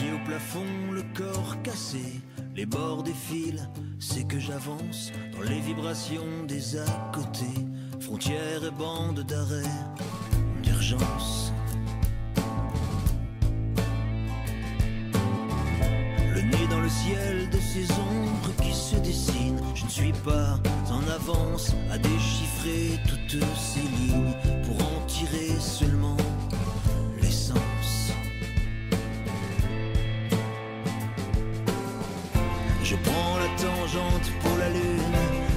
Pieds au plafond, le corps cassé, les bords défilent, c'est que j'avance dans les vibrations des à côté, frontières et bandes d'arrêt, d'urgence. Le nez dans le ciel de ces ombres qui se dessinent, je ne suis pas en avance à déchiffrer toutes ces lignes pour en tirer seulement l'essence. Je prends la tangente pour la lune,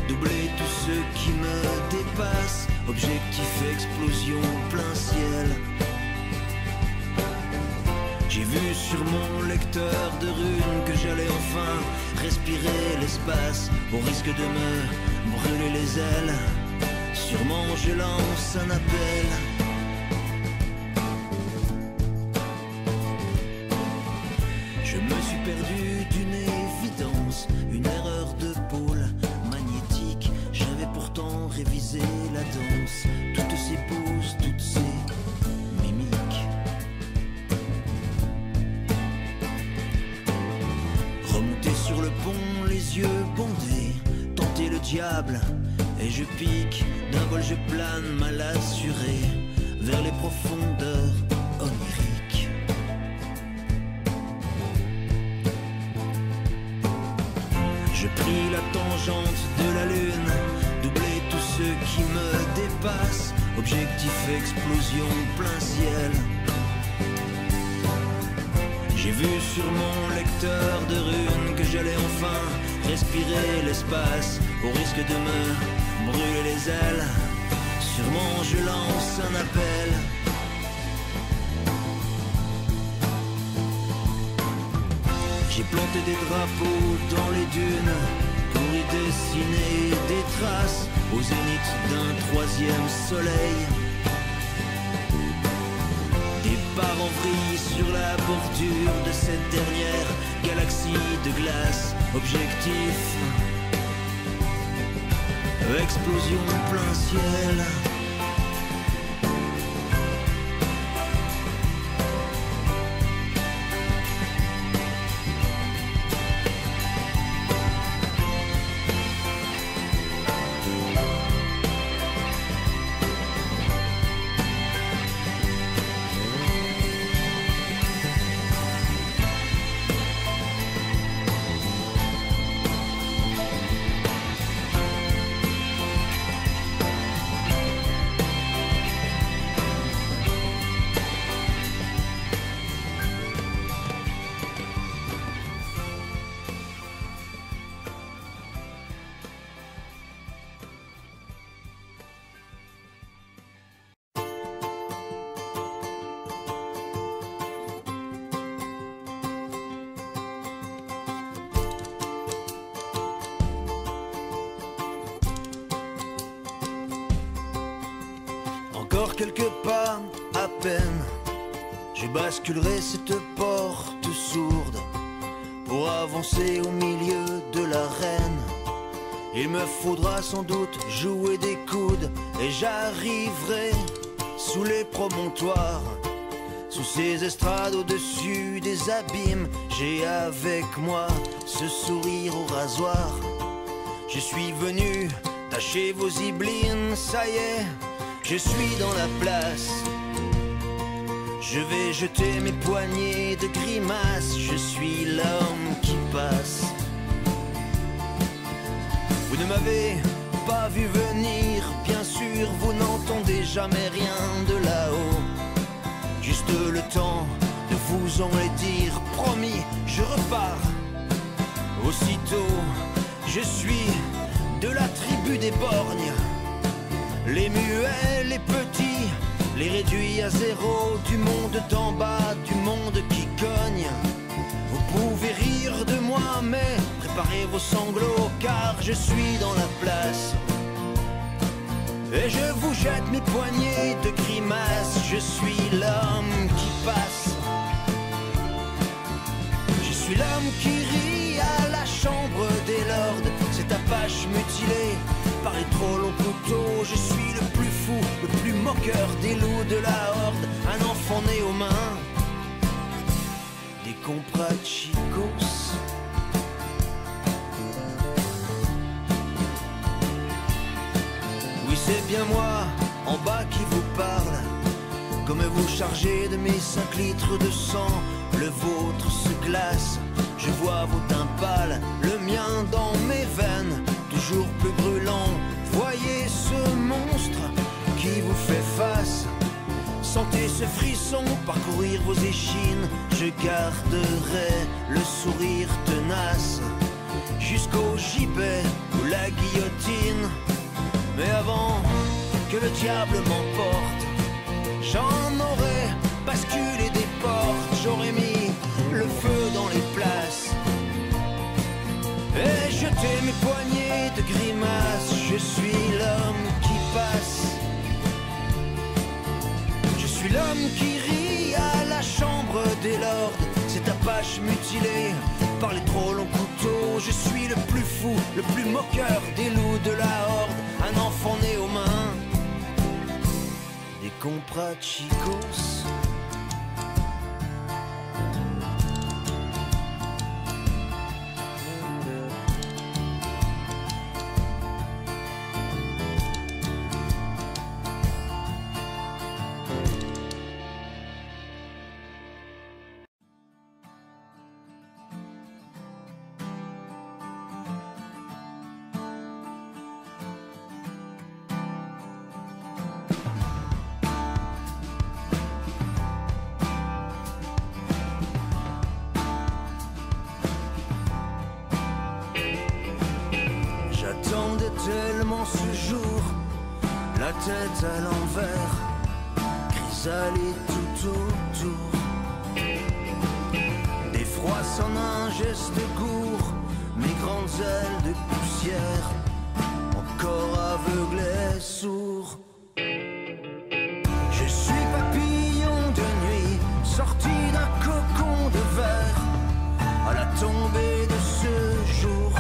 doubler tous ceux qui me dépassent, objectif explosion plein ciel. J'ai vu sur mon lecteur de runes que j'allais enfin respirer l'espace, au risque de me brûler les ailes. Sûrement je lance un appel. Je me suis perdu d'une évidence, une erreur de pôle magnétique. J'avais pourtant révisé la danse, toutes ces poses, toutes ces mimiques. Remonter sur le pont, les yeux bondés, tenter le diable, et je pique. D'un vol je plane mal assuré vers les profondeurs oniriques. Je pris la tangente de la lune, doubler tous ceux qui me dépassent, objectif explosion plein ciel. J'ai vu sur mon lecteur de runes que j'allais enfin respirer l'espace, au risque de me brûler les ailes. Sûrement je lance un appel. J'ai planté des drapeaux dans les dunes pour y dessiner des traces au zénith d'un troisième soleil. Départ en vrille sur la bordure de cette dernière galaxie de glace. Objectif explosion plein ciel. Encore quelques pas à peine, je basculerai cette porte sourde pour avancer au milieu de l'arène. Il me faudra sans doute jouer des coudes et j'arriverai sous les promontoires, sous ces estrades au-dessus des abîmes. J'ai avec moi ce sourire au rasoir. Je suis venu tâcher vos ziblines, ça y est, je suis dans la place. Je vais jeter mes poignées de grimaces. Je suis l'homme qui passe. Vous ne m'avez pas vu venir, bien sûr, vous n'entendez jamais rien de là-haut. Juste le temps de vous en les dire. Promis, je repars aussitôt. Je suis de la tribu des borgnes, les muets, les petits, les réduits à zéro, du monde d'en bas, du monde qui cogne. Vous pouvez rire de moi, mais préparez vos sanglots, car je suis dans la place. Et je vous jette mes poignées de grimaces. Je suis l'homme qui passe. Je suis l'homme qui rit à la chambre des lords. Cet apache mutilé par les trop longs couteaux. Je suis le plus fou, le plus moqueur des loups de la horde. Un enfant né aux mains des compresseurs. comprachicos. Oui, c'est bien moi, en bas qui vous parle. Comme vous chargez de mes 5 litres de sang, le vôtre se glace. Je vois vos teints pâles, le mien dans mes veines, toujours plus brûlant. Voyez ce monstre qui vous fait face. Sentez ce frisson parcourir vos échines. Je garderai le sourire tenace jusqu'au gibet ou la guillotine. Mais avant que le diable m'emporte, j'en aurais basculé des portes. J'aurais mis le feu dans les places et jeté mes poignées de grimaces. Je suis l'homme qui passe, je suis l'homme qui rit à la chambre des lords. Cet apache mutilé par les trop longs couteaux. Je suis le plus fou, le plus moqueur des loups de la horde. Un enfant né aux mains des comprachicos. J'attendais tellement ce jour, la tête à l'envers, chrysalide tout autour. D'effroi sans un geste court, mes grandes ailes de poussière, encore aveuglé, sourd. Je suis papillon de nuit, sorti d'un cocon de verre, à la tombée de ce jour.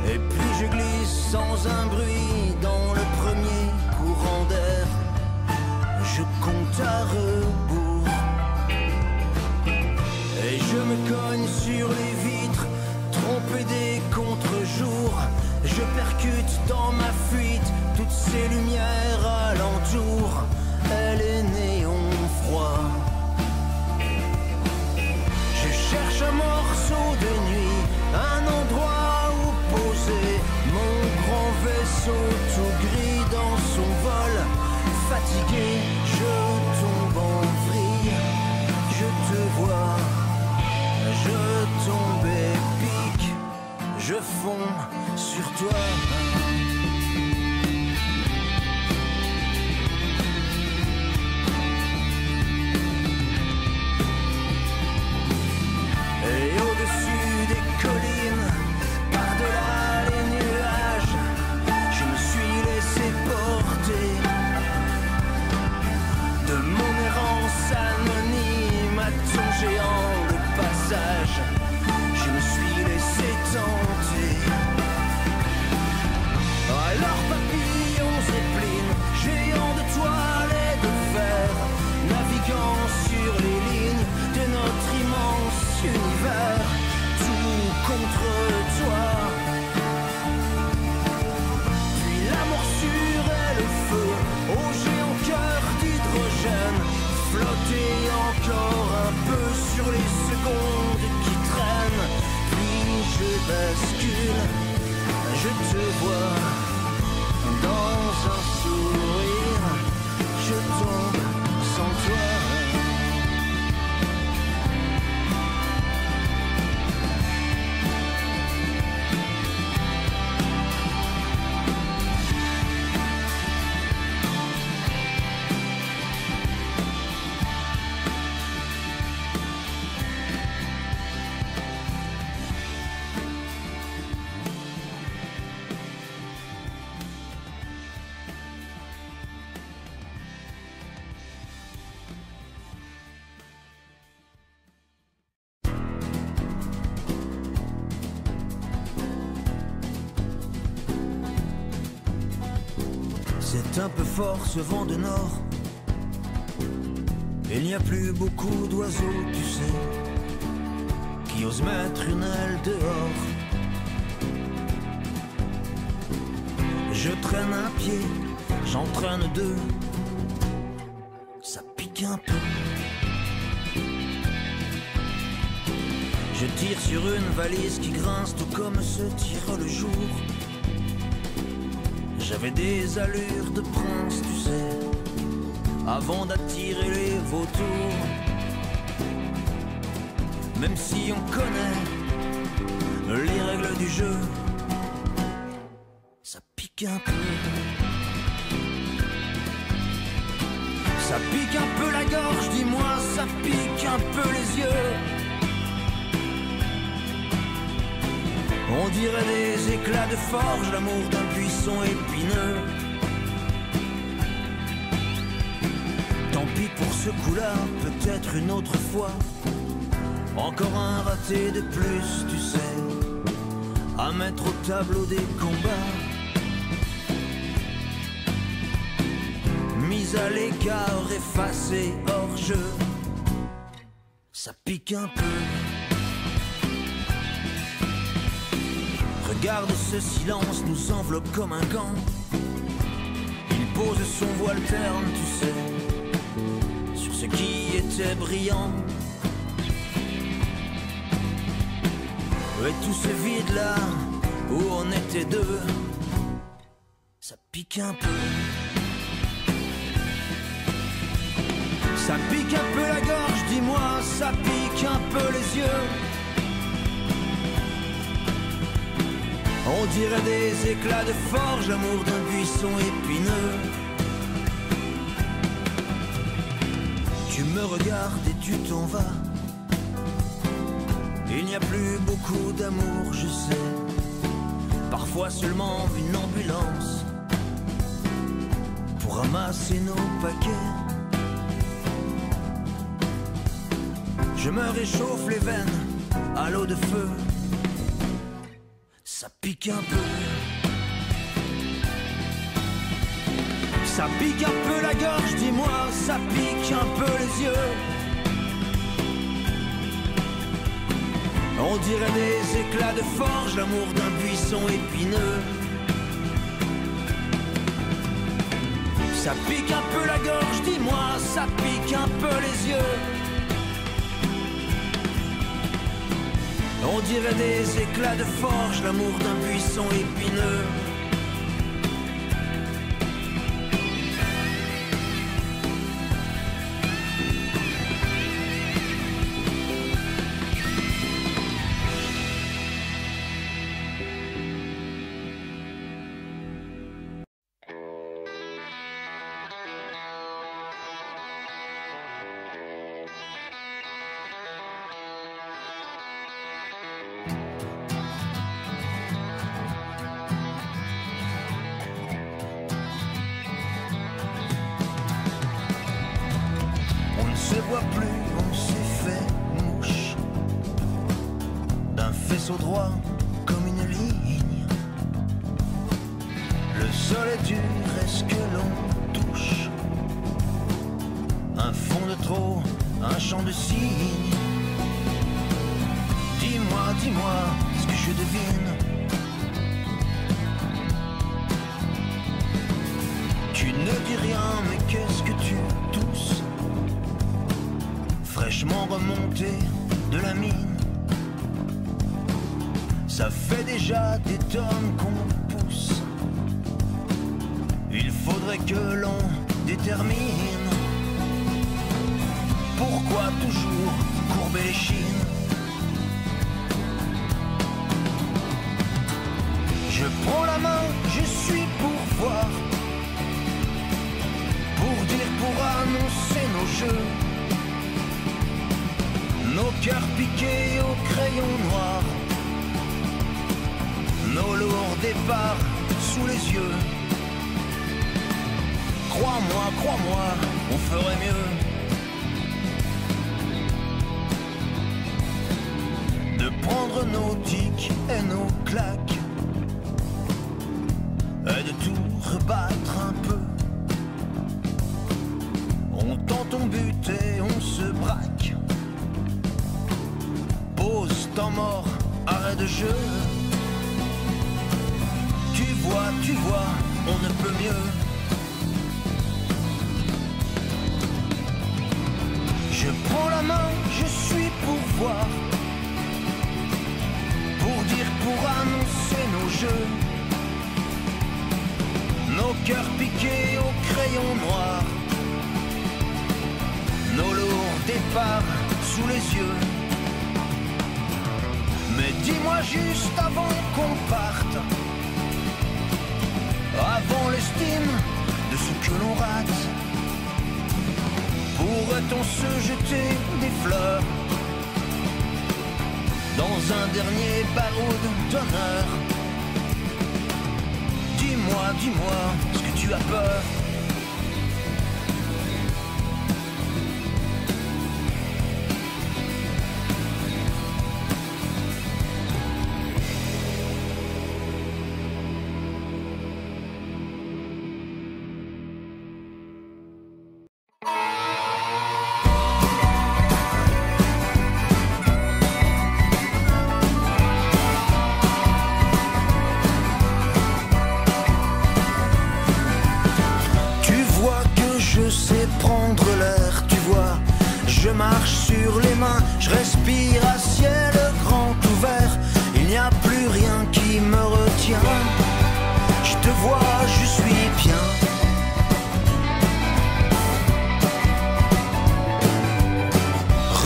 Et puis je glisse sans un bruit dans le premier courant d'air. Je compte à rebours et je me cogne sur les vitres, trompé des contre-jours. Je percute dans ma fuite toutes ces lumières alentour. Elle est néon froid. Je cherche un morceau de nuit, un endroit où poser mon grand vaisseau tout gris dans son vol. Fatigué, je tombe en vrille. Je te vois, je tombe et pique. Je fonds sur toi. Et au-dessus des collines, par-delà les nuages, je me suis laissé porter de mon errance anonyme à ton géant de passage. Je me suis laissé tenter. Alors papillon zeppelin, géant de toile et de fer, naviguant sur les lignes de notre immense univers, tout contre toi. Puis la morsure et le feu, au géant cœur d'hydrogène, flotter encore un peu sur les secondes qui traînent. Puis je bascule, je te vois dans un sourire, je tombe sans toi. C'est un peu fort ce vent de nord, Il n'y a plus beaucoup d'oiseaux, tu sais, qui osent mettre une aile dehors. Je traîne un pied, j'entraîne deux, ça pique un peu. Je tire sur une valise qui grince tout comme se tire le jour. J'avais des allures de prince, tu sais, avant d'attirer les vautours. Même si on connaît les règles du jeu, ça pique un peu. Ça pique un peu la gorge, dis-moi, ça pique un peu les yeux. On dirait des éclats de forge, l'amour d'un buisson épineux. Tant pis pour ce coup-là, peut-être une autre fois. Encore un raté de plus, tu sais, à mettre au tableau des combats. Mise à l'écart, effacée hors jeu, ça pique un peu. Regarde ce silence nous enveloppe comme un gant. Il pose son voile terne, tu sais, sur ce qui était brillant. Et tout ce vide là où on était deux, ça pique un peu. Ça pique un peu la gorge, dis-moi, ça pique un peu les yeux. On dirait des éclats de forge, l'amour d'un buisson épineux. Tu me regardes et tu t'en vas. Il n'y a plus beaucoup d'amour, je sais. Parfois seulement une ambulance pour ramasser nos paquets. Je me réchauffe les veines à l'eau de feu, ça pique un peu. Ça pique un peu la gorge, dis-moi, ça pique un peu les yeux. On dirait des éclats de forge, l'amour d'un buisson épineux. Ça pique un peu la gorge, dis-moi, ça pique un peu les yeux. On dirait des éclats de forge, l'amour d'un buisson épineux. Plus, on s'est fait mouche d'un faisceau droit comme une ligne. Le sol est dur, est-ce que l'on touche un fond de trop, un champ de cygne? Dis-moi, dis-moi ce que je devine. Tu ne dis rien, mais qu'est-ce que tu tousses? Fraîchement remonté de la mine, ça fait déjà des tonnes qu'on pousse. Il faudrait que l'on détermine pourquoi toujours courber les chines. Je prends la main, je suis pour voir, pour dire, pour annoncer nos jeux. Nos cœurs piqués au crayon noir, nos lourds départs sous les yeux. Crois-moi, crois-moi, on ferait mieux de prendre nos tics et nos claques et de tout rebattre un peu. On tente, on bute et on fac. Pause, temps mort, arrêt de jeu. Tu vois, on ne peut mieux. Je prends la main, je suis pour voir, pour dire, pour annoncer nos jeux, nos cœurs piqués au crayon noir, nos lourds départs sous les yeux. Mais dis-moi juste avant qu'on parte, avant l'estime de ce que l'on rate, pourrait-on se jeter des fleurs dans un dernier baroud d'honneur? Dis-moi, ce que tu as peur. Je marche sur les mains, je respire à ciel grand ouvert. Il n'y a plus rien qui me retient. Je te vois, je suis bien.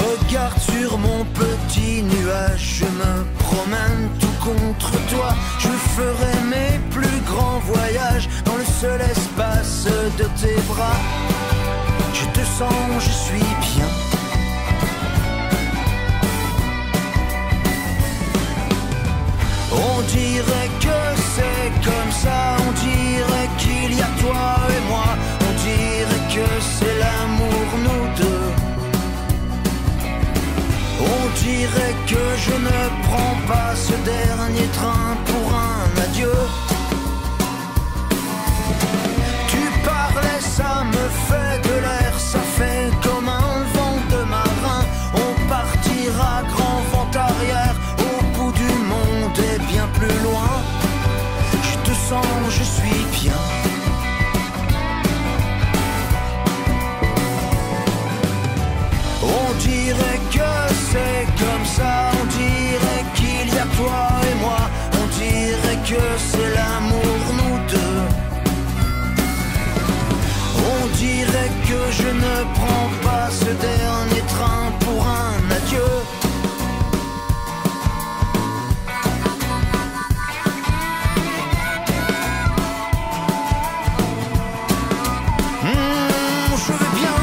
Regarde sur mon petit nuage, je me promène tout contre toi. Je ferai mes plus grands voyages dans le seul espace de tes bras. Je te sens, je suis bien. On dirait que c'est comme ça, on dirait qu'il y a toi et moi, on dirait que c'est l'amour nous deux. On dirait que je ne prends pas ce dernier train pour un adieu. Tu parlais, ça me fait de l'air, ça fait comme un vent de marin. On partira grand vent arrière, au bout du monde et bien plus loin. Je te sens, je suis bien. On dirait que c'est comme ça, on dirait qu'il y a toi et moi, on dirait que c'est l'amour nous deux. On dirait que je ne prends pas ce dernier train pour un adieu. Je vais bien.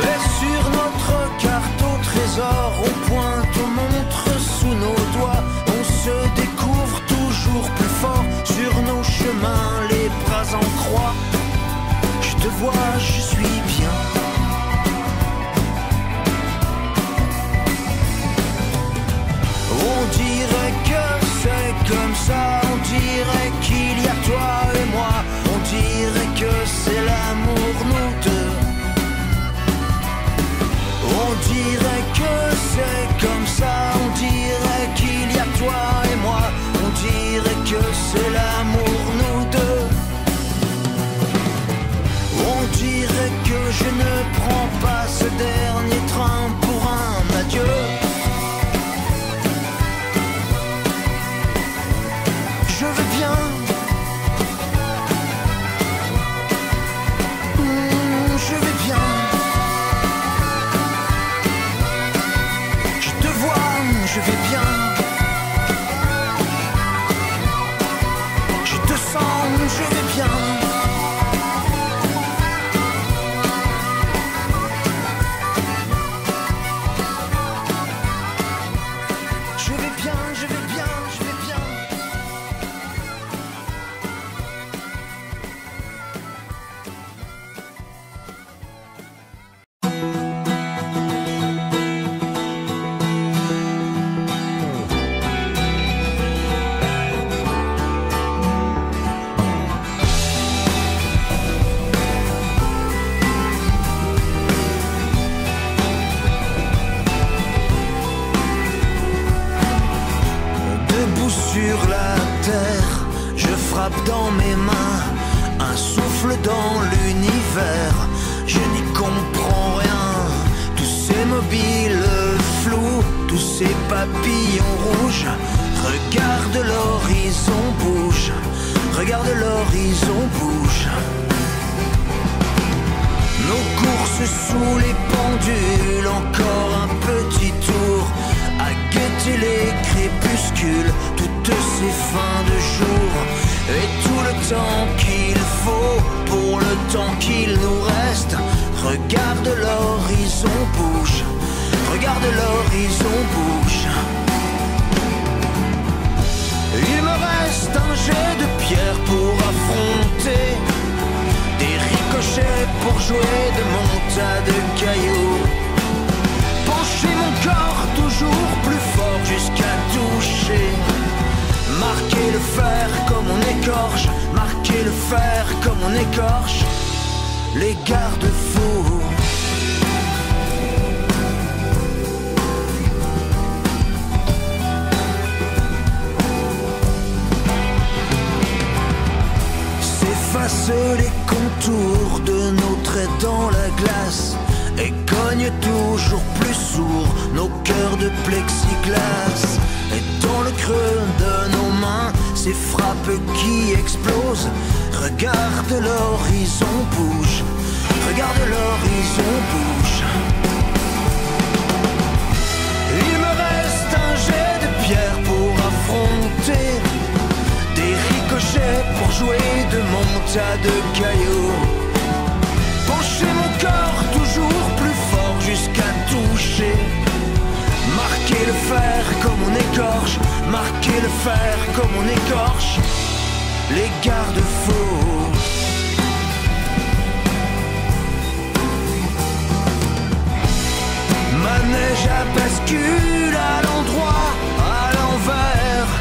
Et sur notre carte au trésor, on pointe, on montre sous nos doigts. On se découvre toujours plus fort sur nos chemins, les bras en croix. Je te vois, je suis bien. On dirait que c'est comme ça, on dirait qu'il y a toi et moi, on dirait que c'est l'amour nous deux. On dirait que c'est comme ça, on dirait qu'il y a toi et moi, on dirait que c'est l'amour nous deux. On dirait que je ne prends pas ce dernier train pour un adieu. Je veux bien. Je vais bien. Je te vois, je vais bien. Je te sens, je vais bien. Je vais bien, je vais bien, je vais bien. sur la terre, je frappe dans mes mains, un souffle dans l'univers. Je n'y comprends rien, tous ces mobiles flous, tous ces papillons rouges. Regarde l'horizon bouge, regarde l'horizon bouge. Nos courses sous les pendules, encore un petit tour à guetter les crépuscules, toutes ces fins de jour. Et tout le temps qu'il faut pour le temps qu'il nous reste. Regarde l'horizon bouge, regarde l'horizon bouge. Il me reste un jet de pierre pour affronter, des ricochets pour jouer de mon tas de cailloux. Pencher mon corps toujours plus fort jusqu'à toucher, marquer le fer comme on écorche, marquer le fer comme on écorche les garde-fous. S'efface les contours de nos traits dans la glace et cogne toujours plus sourd nos cœurs de plexiglas. Et dans le creux de nos mains, ces frappes qui explosent. Regarde l'horizon bouge, regarde l'horizon bouge. Il me reste un jet de pierre pour affronter, des ricochets pour jouer de mon tas de cailloux. Pencher mon corps toujours plus fort jusqu'à toucher, marquer le fer comme on écorche, marquer le fer comme on écorche les garde-fous. Manège à bascule à l'endroit, à l'envers,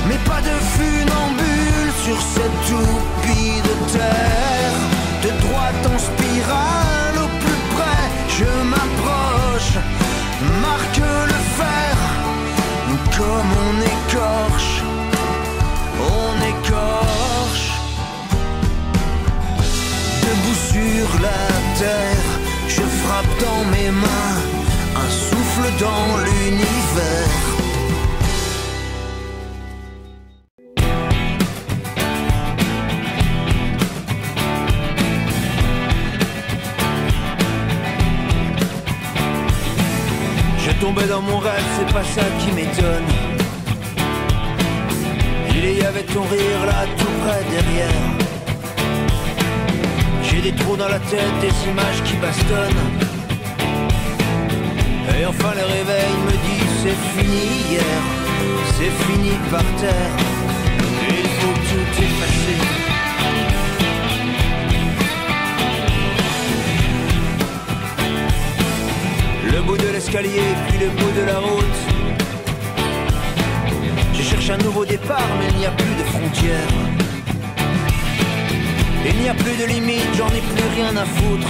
mais pas de funambule sur cette toupie de terre. De droite en spirale au plus près, je m'approche, marque le fer comme on écorche, on écorche. Debout sur la terre, je frappe dans mes mains, un souffle dans l'univers. Tomber dans mon rêve, c'est pas ça qui m'étonne. Il y avait ton rire là tout près derrière. J'ai des trous dans la tête, des images qui bastonnent. Et enfin le réveil me dit c'est fini hier, c'est fini par terre. Et il faut tout effacer. Le bout de l'escalier, puis le bout de la route. Je cherche un nouveau départ, mais il n'y a plus de frontières. Il n'y a plus de limites, j'en ai plus rien à foutre.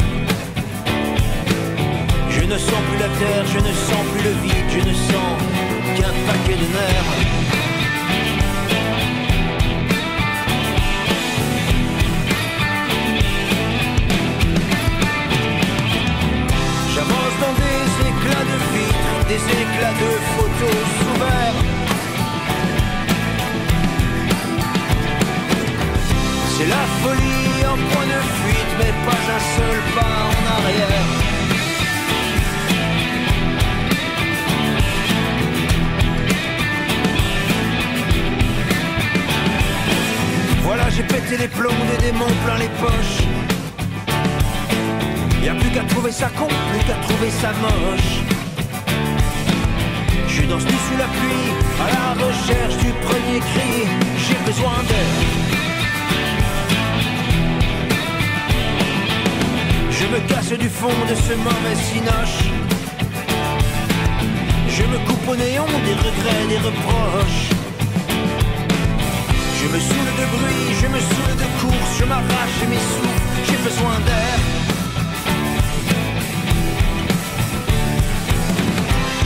Je ne sens plus la terre, je ne sens plus le vide, je ne sens qu'un paquet de nerfs. J'avance dans des éclats de vitres, des éclats de photos sous verre. C'est la folie en point de fuite, mais pas un seul pas en arrière. Voilà, j'ai pété les plombs des démons plein les poches. Y'a plus qu'à trouver ça con, plus qu'à trouver ça moche. Je danse nu sous la pluie, à la recherche du premier cri. J'ai besoin d'air. Je me casse du fond de ce mauvais cinoche. Je me coupe au néon des regrets, des reproches. Je me saoule de bruit, je me saoule de course. Je m'arrache, je m'essouffle, j'ai besoin d'air.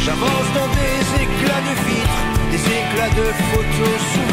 J'avance dans des éclats de vitres, des éclats de photos sous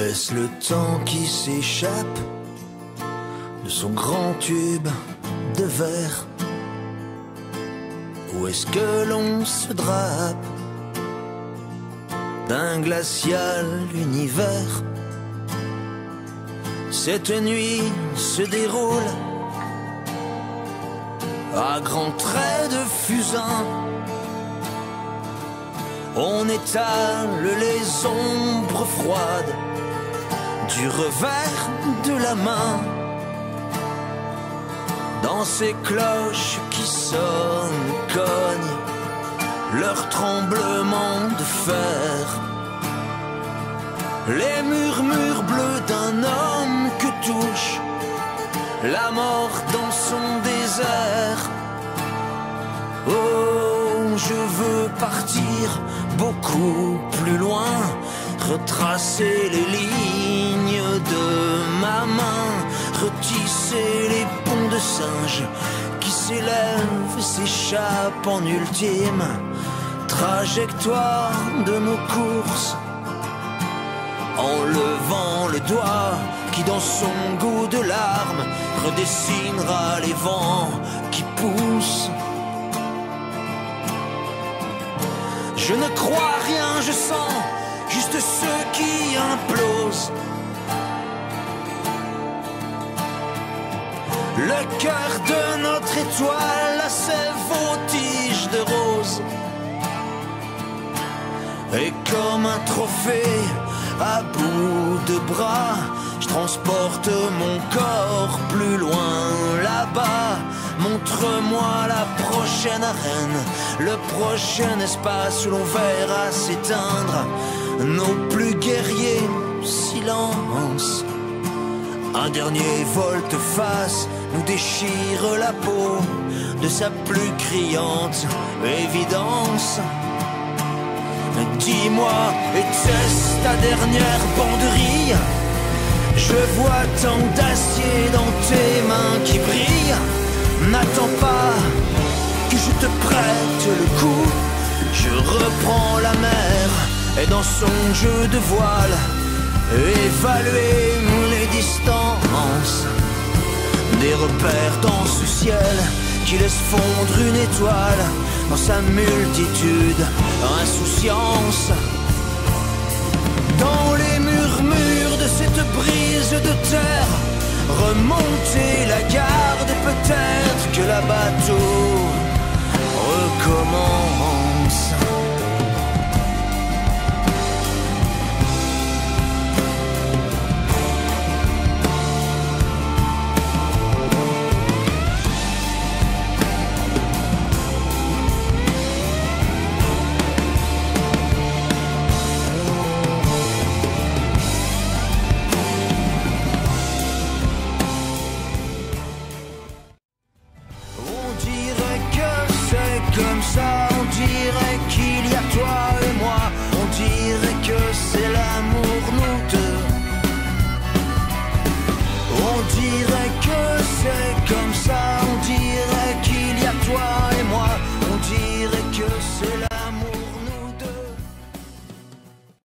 Est-ce le temps qui s'échappe de son grand tube de verre? Ou est-ce que l'on se drape d'un glacial univers? Cette nuit se déroule à grands traits de fusain. On étale les ombres froides du revers de la main. Dans ces cloches qui sonnent, cognent leur tremblement de fer. Les murmures bleus d'un homme que touche la mort dans son désert. Oh, je veux partir beaucoup plus loin, retracer les lignes de ma main, retisser les ponts de singe qui s'élèvent et s'échappent en ultime trajectoire de nos courses. En levant le doigt qui dans son goût de larmes redessinera les vents qui poussent. Je ne crois rien, je sens juste ceux qui implosent. Le cœur de notre étoile a ses voltiges de rose. Et comme un trophée à bout de bras, je transporte mon corps plus loin là-bas. Montre-moi la prochaine arène, le prochain espace où l'on verra s'éteindre nos plus guerriers silences. Un dernier volte-face nous déchire la peau de sa plus criante évidence. Dis-moi, était-ce ta dernière banderille? Je vois tant d'acier dans tes mains qui brillent. N'attends pas que je te prête le coup. Je reprends la mer et dans son jeu de voile évaluer les distances. Des repères dans ce ciel qui laisse fondre une étoile dans sa multitude, insouciance. Dans les murmures de cette brise de terre, remonter la garde peut-être